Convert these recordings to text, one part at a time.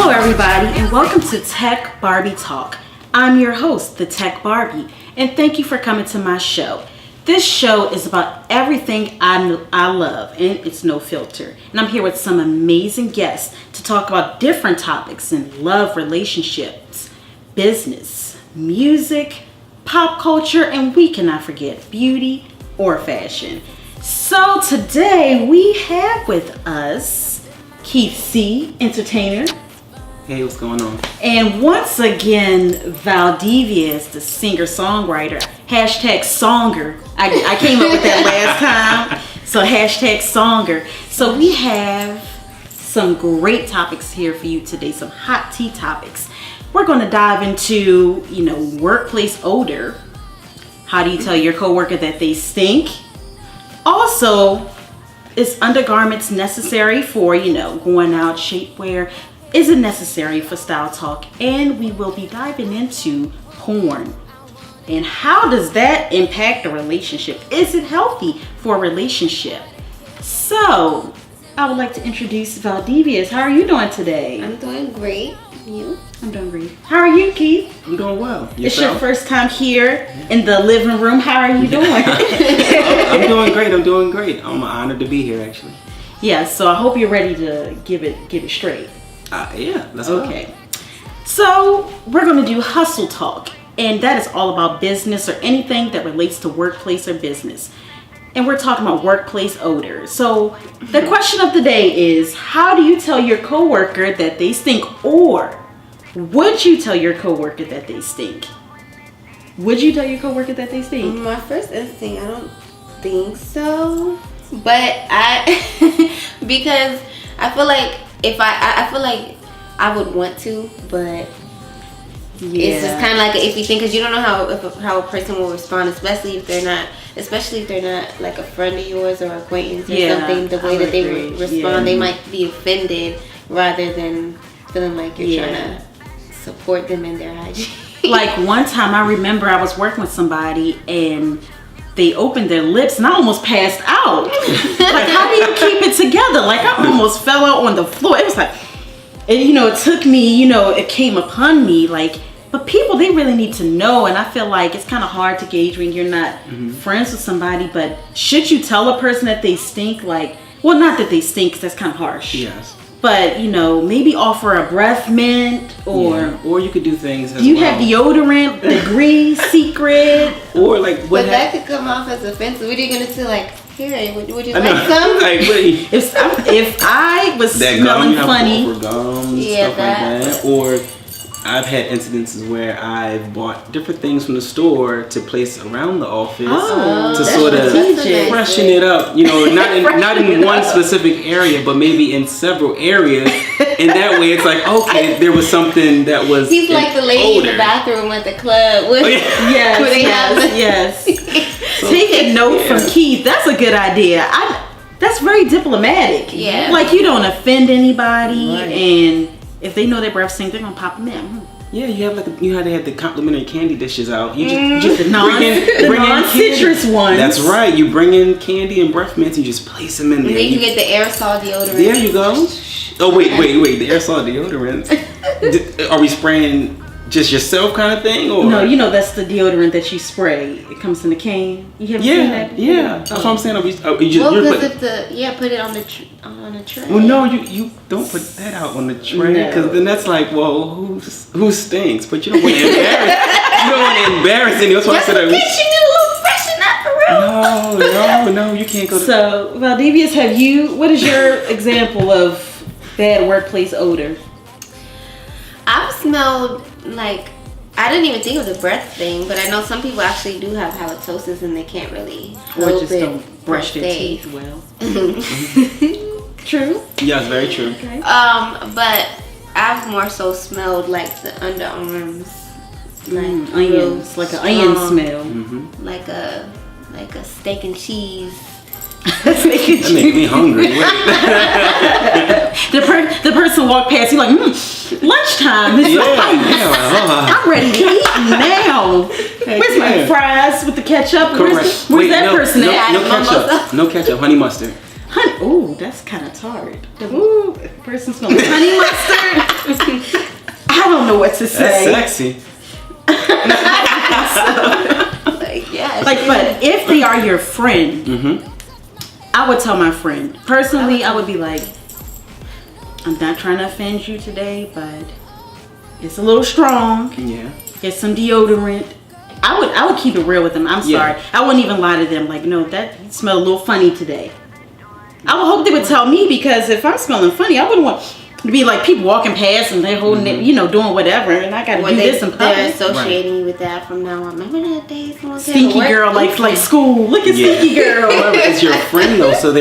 Hello everybody and welcome to Tech Barbie Talk. I'm your host, the Tech Barbie, and thank you for coming to my show. This show is about everything I love, and it's no filter. And I'm here with some amazing guests to talk about different topics in love, relationships, business, music, pop culture, and we cannot forget beauty or fashion. So today we have with us Keith C, entertainer. Hey, what's going on? And once again, Valdiviez, the singer-songwriter, hashtag songer. I came up with that last time, so hashtag songer. So we have some great topics here for you today, some hot tea topics. We're going to dive into, workplace odor. How do you tell your coworker that they stink? Also, is undergarments necessary for, going out, shapewear? Is it necessary for style talk? And we will be diving into porn. And how does that impact a relationship? Is it healthy for a relationship? So, I would like to introduce Valdiviez. How are you doing today? I'm doing great. You? I'm doing great. How are you, Keith? I'm doing well. Yourself? It's your first time here in the living room. How are you doing? I'm doing great. I'm honored to be here, actually. Yeah, so I hope you're ready to give it straight. Yeah, let's go. Okay. So we're going to do hustle talk, and that is all about business or anything that relates to workplace or business. And we're talking about workplace odor. So the question of the day is, how do you tell your coworker that they stink, or would you tell your coworker that they stink? Would you tell your coworker that they stink? My first instinct, I don't think so, but because I feel like I feel like I would want to, but it's just kind of like an iffy thing because you don't know how a person will respond, especially if they're not like a friend of yours or acquaintance or something. The way that they would respond, they might be offended rather than feeling like you're trying to support them in their hygiene. Like one time, I remember I was working with somebody and they opened their lips and I almost passed out. Like, how do you keep it together? Like, I almost fell out on the floor. It was like, it took me, it came upon me. Like, but people, they really need to know. And I feel like it's kind of hard to gauge when you're not friends with somebody. But should you tell a person that they stink? Like, well, not that they stink, because that's kind of harsh. Yes. But, maybe offer a breath mint or you could do things as you have deodorant, Degree, Secret. Or like what but that could come off as offensive. What are you going to say? Like, here, would you like some? Like, if I was that smelling gum, funny. Stuff like that. Or I've had incidences where I've bought different things from the store to place around the office to sort of freshen it up. Not in one specific area, but maybe in several areas. And that way, it's like, okay, there was something that was. He's like the lady in the bathroom at the club. Yes. So, take a note from Keith. That's a good idea. That's very diplomatic. Yeah. Like, you don't offend anybody, and if they know their breath stink, they're gonna pop them in. Yeah, you had to have the complimentary candy dishes out. You just the non-citrus ones. That's right. You bring in candy and breath mints. You just place them in there. And then you get the aerosol deodorant. There you go. Oh wait. The aerosol deodorant. Are we spraying just yourself kind of thing, or no? That's the deodorant that you spray. It comes in a can. You haven't seen that? Yeah. That's what I'm saying. Put it on the tray. Well, no, you don't put that out on the tray because then that's like, well, who stinks? But you don't want to embarrass. You don't want to embarrass anyone. That's why I said you need a little freshen up for real. No, you can't go. So, Valdiviez, what is your example of bad workplace odor? I've smelled like, I didn't even think of the breath thing, but I know some people actually do have halitosis and they can't really help or just don't brush their teeth well. True. Yes, very true. Okay. But I've more so smelled like the underarms, like onions, like an onion smell, like a steak and cheese. That makes me hungry. The person walked past you like, lunchtime. I'm ready to eat now. Where's my fries with the ketchup? Where's that person at? No ketchup. Honey mustard. Honey, ooh, that's kind of tart. Ooh, if a person smells honey mustard, I don't know what to say. That's sexy. But if they are your friend, I would tell my friend. Personally, I would be like, I'm not trying to offend you today, but it's a little strong. Yeah. Get some deodorant. I would keep it real with them. I'm sorry. I wouldn't even lie to them. Like, no, that smelled a little funny today. I would hope they would tell me, because if I'm smelling funny, I wouldn't want to be like people walking past and they're holding it, doing whatever, and I got to do this in public. They're associating you with that from now on. Remember that day someone said Stinky girl, like school. Look at Stinky girl. However, it's your friend though, so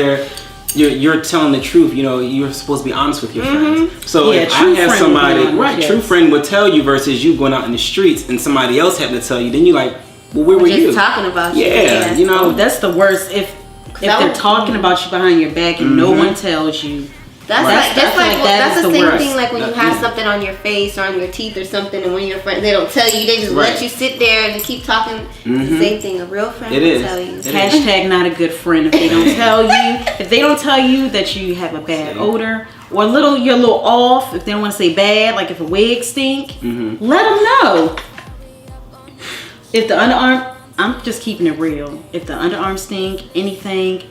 you're telling the truth. You're supposed to be honest with your friends. So if I have somebody, true friend would tell you versus you going out in the streets and somebody else having to tell you, then you're like, well, where were you? Just talking about you. Yeah, that's the worst. If they're talking about you behind your back and no one tells you. That's the same thing like when you have something on your face or on your teeth or something, and when your friend, they don't tell you, they just let you sit there and keep talking. Same thing, a real friend will tell you. Hashtag not a good friend if they don't tell you. If they don't tell you that you have a bad odor or you're a little off, if they don't want to say bad, like if a wig stink, let them know. If the underarm, I'm just keeping it real. If the underarm stink, anything,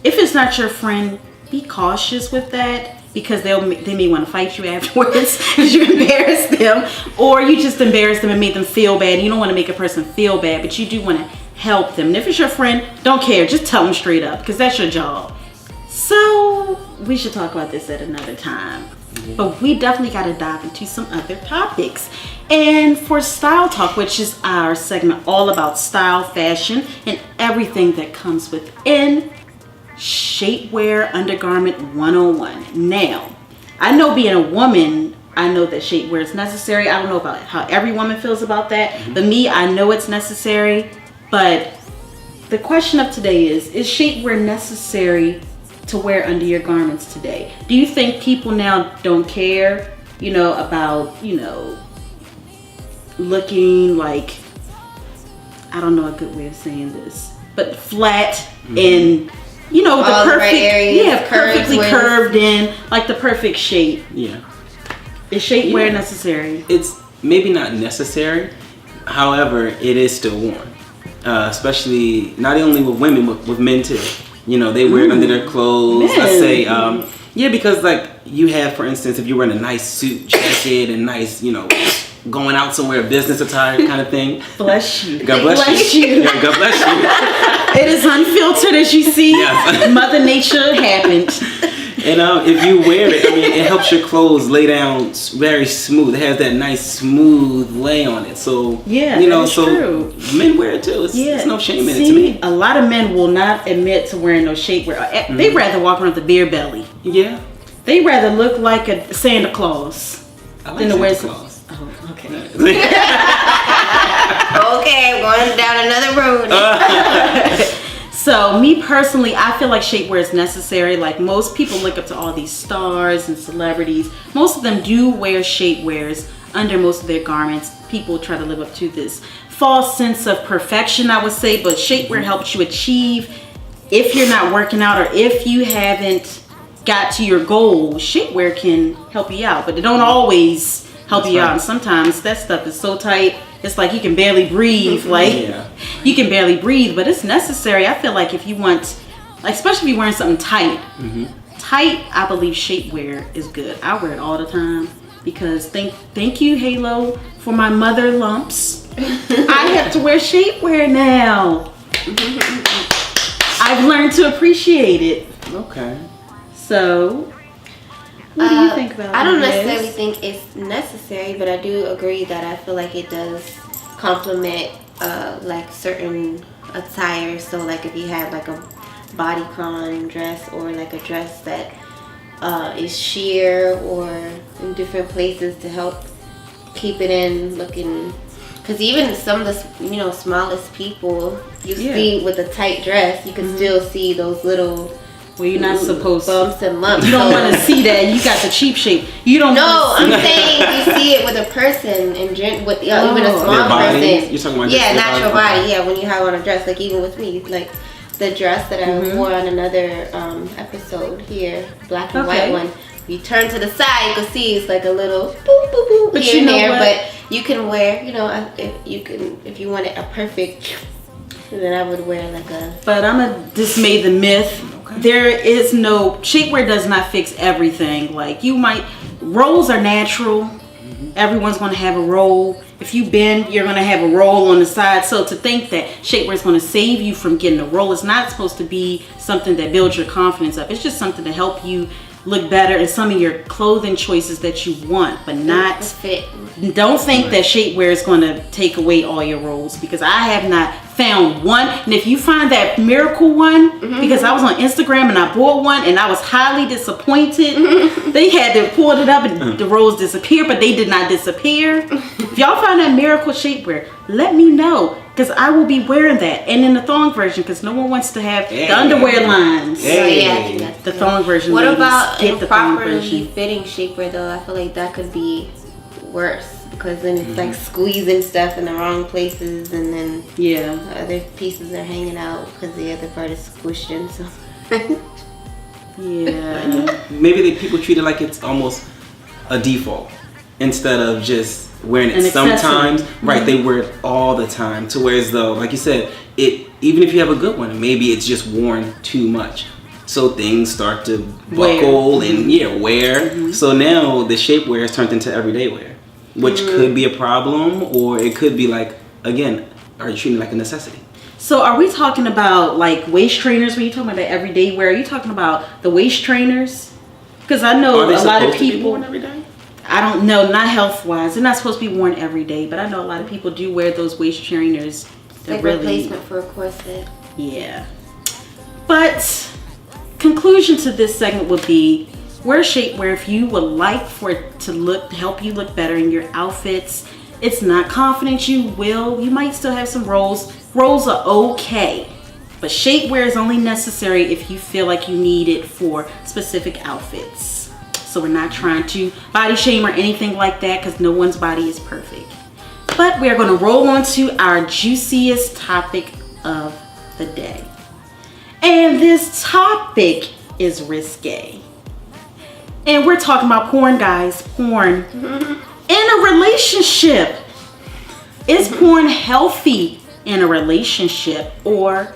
if it's not your friend, be cautious with that, because they may want to fight you afterwards because you embarrassed them, or you just embarrassed them and made them feel bad. You don't want to make a person feel bad, but you do want to help them. And if it's your friend, don't care. Just tell them straight up, because that's your job. So we should talk about this at another time. But we definitely got to dive into some other topics. And for Style Talk, which is our segment all about style, fashion, and everything that comes within, Shapewear Undergarment 101. Now, I know being a woman, I know that shapewear is necessary. I don't know about how every woman feels about that, but me, I know it's necessary. But the question of today is shapewear necessary to wear under your garments today? Do you think people now don't care, about, looking like, I don't know a good way of saying this, but flat and the perfect, perfectly curved in, like the perfect shape. Yeah. Is shapewear necessary? It's maybe not necessary. However, it is still worn. Especially not only with women, but with men too. They wear it under their clothes. Men. Let's say, because like you have, for instance, if you're wearing a nice suit jacket and nice, going out somewhere, business attire kind of thing. Bless you. God bless you. Yeah, God bless you. It is unfiltered, as you see. Yes. Mother Nature happened. And if you wear it, it helps your clothes lay down very smooth. It has that nice smooth lay on it. So true. Men wear it too. It's no shame in it to me. A lot of men will not admit to wearing no shapewear. They rather walk around with a beer belly. Yeah. They rather look like a Santa Claus than to wear Claus. Oh, okay. Okay, going down another road. So me personally, I feel like shapewear is necessary. Like most people look up to all these stars and celebrities. Most of them do wear shapewears under most of their garments. People try to live up to this false sense of perfection, I would say, but shapewear helps you achieve. If you're not working out or if you haven't got to your goal, shapewear can help you out, but it don't always help you out. And sometimes that stuff is so tight, it's like you can barely breathe. You can barely breathe, but it's necessary. I feel like if you want, especially if you're wearing something tight, I believe shapewear is good. I wear it all the time because thank you, Halo, for my mother lumps. I have to wear shapewear now. I've learned to appreciate it. Okay. So, what do you think about it? I don't necessarily think it's necessary, but I do agree that I feel like it does complement like certain attire. So like if you have like a bodycon dress or like a dress that is sheer or in different places to help keep it in looking, because even some of the smallest people you see with a tight dress, you can still see those little you're not supposed bumps and lumps. You don't want to see that. You got the cheap shape. You don't. No, I'm saying you see it with a person and with even a small person. You're talking about natural body. Yeah, when you have on a dress, like even with me, like the dress that I wore on another episode here, black and white one. You turn to the side, you can see it's like a little boop boop boop but here you know and there. what? But you can wear, if you wanted a perfect, then I would wear like a. But I'm gonna dismay the myth. Okay. There is no shapewear does not fix everything. Like rolls are natural. Everyone's gonna have a roll. If you bend, you're gonna have a roll on the side. So to think that shapewear is gonna save you from getting a roll is not supposed to be something that builds your confidence up. It's just something to help you look better in some of your clothing choices that you want, but not fit. Don't think that shapewear is going to take away all your rolls, because I have not found one. And if you find that miracle one, because I was on Instagram and I bought one and I was highly disappointed. They had to pull it up and the rolls disappeared, but they did not disappear. If y'all find that miracle shapewear, let me know, because I will be wearing that. And in the thong version, because no one wants to have the underwear lines. The thong version. What about get the thong version. improperly fitting shapewear though? I feel like that could be worse, because then it's like squeezing stuff in the wrong places, and then other pieces are hanging out because the other part is squished in. So maybe people treat it like it's almost a default instead of just wearing it sometimes. Right, they wear it all the time, to whereas though, like you said, even if you have a good one, maybe it's just worn too much. So things start to buckle and wear. So now the shapewear has turned into everyday wear, which could be a problem, or it could be like, again, are you treating it like a necessity? So are we talking about like waist trainers? When you talking about the everyday wear, are you talking about the waist trainers? Because I know a lot of people. To be worn every day? I don't know, not health wise. They're not supposed to be worn every day, but I know a lot of people do wear those waist trainers. It's like replacement for a corset. Yeah. But conclusion to this segment would be, wear shapewear if you would like for it to help you look better in your outfits. It's not confident you might still have some rolls. Rolls are okay, but shapewear is only necessary if you feel like you need it for specific outfits. So we're not trying to body shame or anything like that, because no one's body is perfect. But we're going to roll on to our juiciest topic of the day. And this topic is risque. And we're talking about porn, guys. Porn. In a relationship. Is porn healthy in a relationship? Or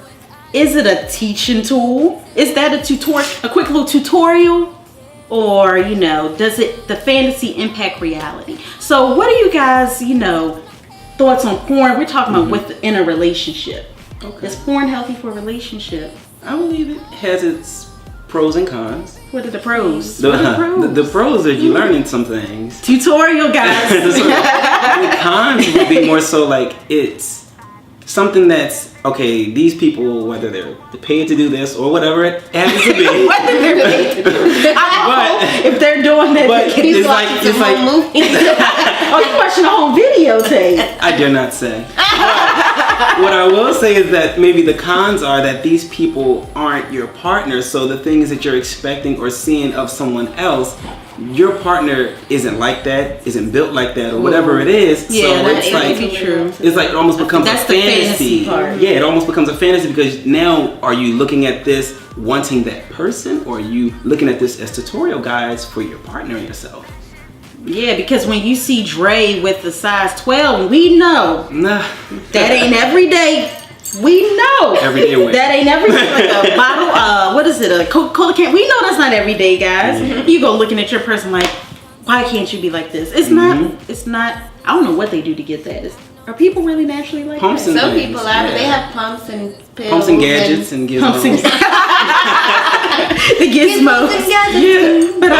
is it a teaching tool? Is that a quick little tutorial? Or, does the fantasy impact reality? So what are you guys, thoughts on porn? We're talking about within a relationship. Okay. Is porn healthy for a relationship? I believe it has its pros and cons. What are the pros? The pros are you learning some things. Tutorial, guys. The cons would be more so like it's something that's, okay, these people, whether they're paid to do this or whatever it happens to be. Whether they're paid to do it. But if they're doing that, but it's like oh, you watching a whole videotape. I dare not say. What I will say is that maybe the cons are that these people aren't your partner, so the things that you're expecting or seeing of someone else, your partner isn't like that, isn't built like that, or whatever it is. Yeah, so it's like true. It's like it almost becomes That's a fantasy. Part. Yeah, it almost becomes a fantasy, because now are you looking at this wanting that person, or are you looking at this as tutorial guides for your partner and yourself? Yeah, because when you see Dre with the size 12, we know that ain't every day. We know everyday wear. That ain't every day. Like a bottle, what is it? A Coca-Cola can. We know that's not every day, guys. You go looking at your person like, why can't you be like this? It's not. It's not. I don't know what they do to get that. Are people really naturally like pumps that? Some people are. They have pumps and pills. Pumps and gadgets and gizmos. The gizmos. Yeah, but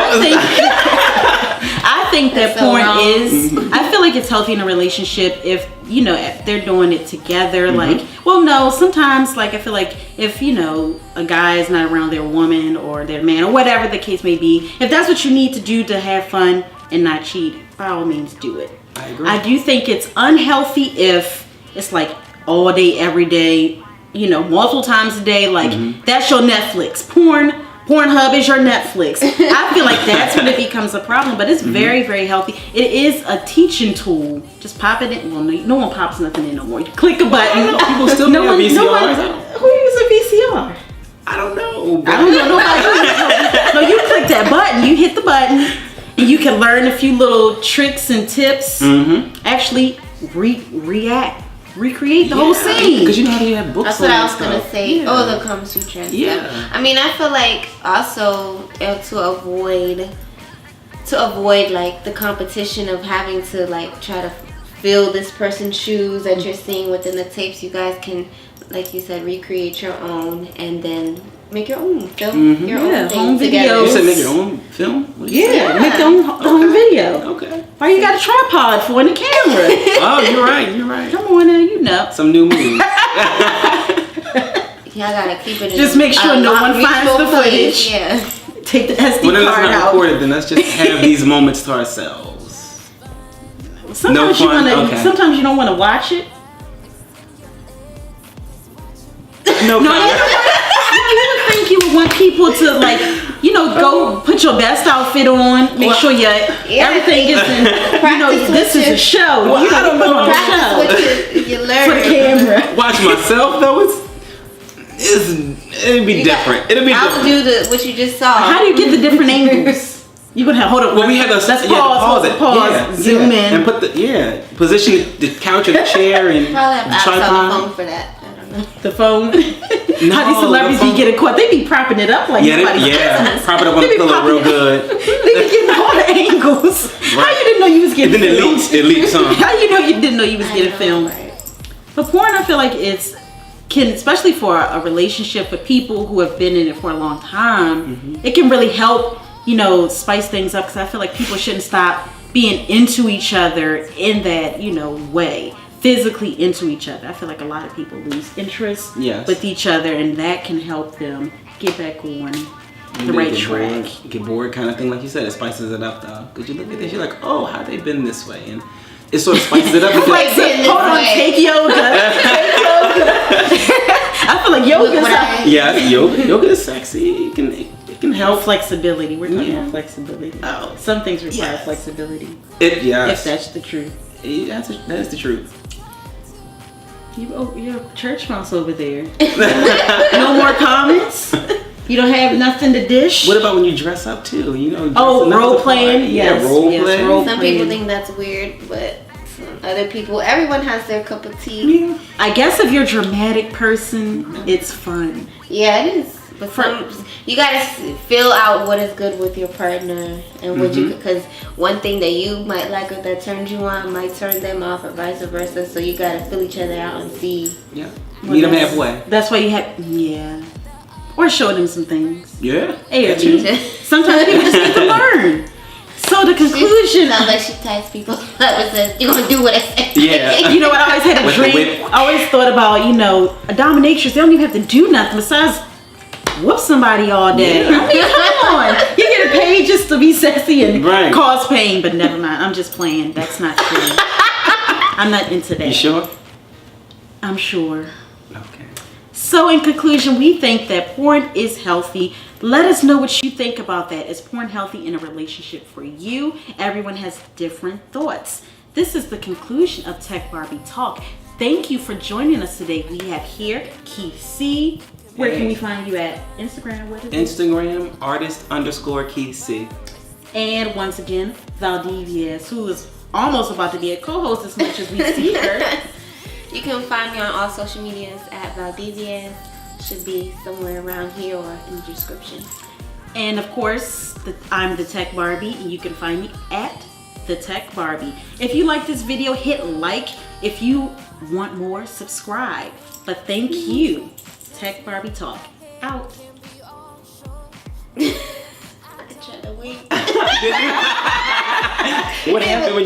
I think that porn is. I feel like it's healthy in a relationship if if they're doing it together. Like, well, no. Sometimes, like, I feel like if a guy is not around their woman or their man or whatever the case may be, if that's what you need to do to have fun and not cheat, by all means, do it. I agree. I do think it's unhealthy if it's like all day, every day, multiple times a day. Like, that's your Netflix. Pornhub is your Netflix. I feel like that's when it becomes a problem, but it's very, very healthy. It is a teaching tool. Just pop it in. Well, no one pops nothing in no more. You click a button. People still do VCRs. Who uses a you are. I don't know. I don't know nobody. No, you click that button. You hit the button, and you can learn a few little tricks and tips. Actually, recreate the whole scene. Because you know how you have books. That's what I was gonna say. Yeah. Oh, the Kama Sutra. Yeah. I mean, I feel like also to avoid like the competition of having to like try to fill this person's shoes that you're seeing within the tapes. You guys can, like you said, recreate your own and then make your own film, your own home thing together. videos. You said make your own film? What did you say? Make the home video. Okay. Why you got a tripod for in the camera? Oh, you're right. Come on now, you know. Some new moves. Yeah, I gotta keep it in Just make sure no one finds the footage. Yeah. Take the SD Well, then let's card not out. record it. Then let's just have these moments to ourselves. Sometimes No fun, sometimes you don't want to watch it. No You comment. would think you would want people to like, go put your best outfit on, make sure everything is in. This is a show. Well, You I don't know. Practice what you learn. for the camera. Watch myself though. It'd be different. It'll be I'll different. do what you just saw. How do you get the different angles? You gonna hold up. Well, we have let's to pause it. Yeah, Zoom in. and put position the couch or the chair and Probably have the apps on the tripod. phone for that. I don't know. The phone. No, How these celebrities the phone. be getting caught? They be propping it up like nobody's business. prop it up on the They be pillow propping real good. They be getting all the angles. How Right. you didn't know you was And getting then filmed? it leaks on. How you know you didn't know you was getting I know, filmed? right. But porn, I feel like especially for a relationship with people who have been in it for a long time, it can really help, spice things up. Because I feel like people shouldn't stop being into each other in that, way. Physically into each other. I feel like a lot of people lose interest with each other, and that can help them get back on the right track. Get bored kind of thing, like you said. It spices it up though. Because you look at this, you're like, oh, how they been this way? And it sort of spices it up. Like, hold on, take yoga. I feel like yoga. Yoga is sexy. It can help. Flexibility. We're talking about flexibility. Oh. Some things require flexibility. Yes. If that's the truth. That is the truth. You're a church mouse over there. No more comments? You don't have nothing to dish? What about when you dress up too? Role playing? Yes. Role playing. Some people think that's weird, but other people, everyone has their cup of tea. Yeah. I guess if you're a dramatic person, it's fun. Yeah, it is. But you gotta feel out what is good with your partner and what because one thing that you might like or that turns you on might turn them off or vice versa. So you gotta feel each other out and see. Yeah. Meet them halfway. That's why you have, or show them some things. Yeah. Sometimes people just need to learn. So the conclusion. Sounds like she ties people up and says, "You're gonna do what I say." Yeah. You know what? I always had a dream. I always thought about, a dominatrix. They don't even have to do nothing besides whoop somebody all day. Yeah. I mean, come on. You get paid just to be sexy and Right. cause pain, but never mind. I'm just playing. That's not true. I'm not into that. You sure? I'm sure. Okay. So in conclusion, we think that porn is healthy. Let us know what you think about that. Is porn healthy in a relationship for you? Everyone has different thoughts. This is the conclusion of Tech Barbie Talk. Thank you for joining us today. We have here Keith C. Where can we find you at? Instagram, what is it? Instagram, artist_Keith C. And once again, Valdiviez, who is almost about to be a co-host as much as we see her. You can find me on all social medias at Valdiviez. Should be somewhere around here or in the description. And of course, I'm the Tech Barbie, and you can find me at the Tech Barbie. If you like this video, hit like. If you want more, subscribe. But thank you. Tech Barbie Talk out. I tried to wait. What happened when